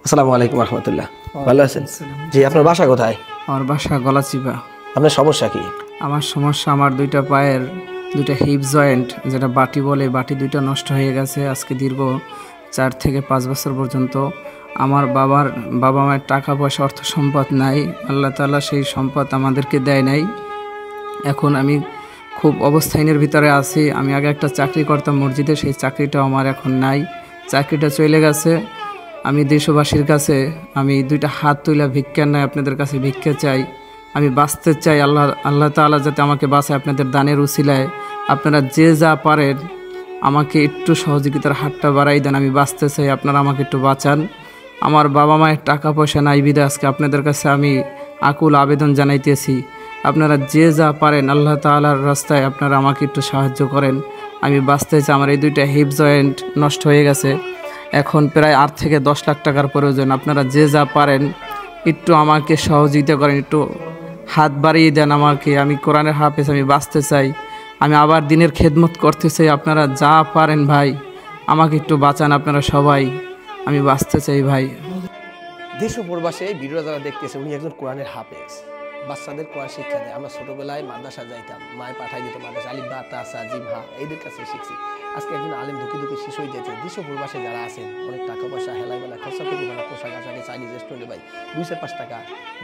আসসালামু আলাইকুম রহমতুল্লাহ। ভালো আছেন? জি, আপনার বাসা কোথায়? আমার বাসা গলাচিপা। আপনার সমস্যা কি? আমার সমস্যা, আমার দুইটা পায়ের দুইটা হিপ জয়েন্ট, যেটা বাটি বলে, বাটি দুইটা নষ্ট হয়ে গেছে আজকে দীর্ঘ 4 থেকে 5 বছর পর্যন্ত। আমার বাবা মায়ের টাকা পয়সা অর্থ সম্পদ নাই, আল্লাহ তাআলা সেই সম্পদ আমাদেরকে দেয় নাই। এখন আমি খুব অবস্থাহীনের ভিতরে আছি। আমি আগে একটা চাকরি করতাম মসজিদে, সেই চাকরিটাও আমার এখন নাই, চাকরিটা চলে গেছে। আমি দেশবাসীর কাছে আমি দুইটা হাত তুলে ভিক্ষার নাই আপনাদের কাছে ভিক্ষা চাই। আমি বাঁচতে চাই, আল্লাহ তাআলা যাতে আমাকে বাঁচায় আপনাদের দানের উসিলায়। আপনারা যে যা পারেন আমাকে একটু সহযোগিতার হাতটা বাড়াই দেন, আমি বাঁচতে চাই, আপনারা আমাকে একটু বাঁচান। আমার বাবা মায়ের টাকা পয়সা নাই বিধায় আজকে আপনাদের কাছে আমি আকুল আবেদন জানাইতেছি। আপনারা যে যা পারেন আল্লাহ তাআলার রাস্তায় আপনারা আমাকে একটু সাহায্য করেন, আমি বাঁচতে চাই। আমার এই দুইটা হিপ জয়েন্ট নষ্ট হয়ে গেছে, এখন প্রায় 8 থেকে 10 লাখ টাকার প্রয়োজন। আপনারা যে যা পারেন একটু আমাকে সহযোগিতা করেন, একটু হাত বাড়িয়ে দেন আমাকে। আমি কোরআনের হাফেজ, আমি বাঁচতে চাই, আমি আবার দিনের খেদমত করতে চাই। আপনারা যা পারেন ভাই আমাকে একটু বাঁচান, আপনারা সবাই, আমি বাঁচতে চাই ভাই। দেশ ও প্রবাসে এই ভিডিও যারা দেখতেছে, উনি একজন কোরআনের হাফেজ, বাচ্চাদের কোরআন শিক্ষা দেয়। আমরা ছোটবেলায় মাদ্রাসা যাইতাম, মায় পাঠাই দিত মাদ্রাসা, আলিফ বা তা সা জিম হা, এদের কাছে শিখছি। আজকে একজন আলেম ধুকি ধুকি শেষ হয়ে যাচ্ছে। দেশ ও প্রবাসে যারা আছেন, অনেক টাকা পয়সা হেলাই বেলা খরচা করে পোশাক আশাকে চাইনিজ রেস্টুরেন্টে ভাই 2-5 টাকা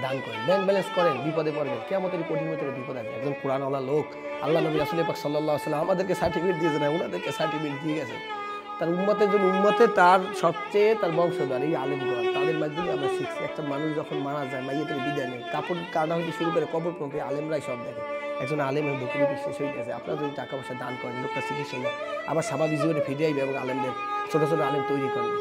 দান করেন, ব্যাংক ব্যালেন্স করেন, বিপদে পড়বেন, কেমতের কঠিন বিপদ আছে। একজন কোরআনওয়ালা লোক, আল্লাহ নবী রাসূল পাক সাল্লাল্লাহু আলাইহি ওয়াসাল্লাম আমাদেরকে সার্টিফিকেট দিয়েছে না, ওনাদেরকে সার্টিফিকেট দিয়ে গেছে। তার উম্মতের জন্য, উম্মতে তার সবচেয়ে তার বংশধর এই আলেমগণ, তাদের মাধ্যমে আমরা শিখছি। একটা মানুষ যখন মারা যায়, মাইয়েতের বিদায় নেই, কাপড় কাটা হইতে শুরু করে কবর পর্যন্ত আলেমরাই সব দেখে। একজন আলেমের দুঃখী শেষ হয়ে গেছে। আপনারা যদি টাকা পয়সা দান করেন, লোকটা চিকিৎসা আবার স্বাভাবিক জীবনে ফিরে আইবে এবং আলেমদের ছোট ছোট আলেম তৈরি করবে।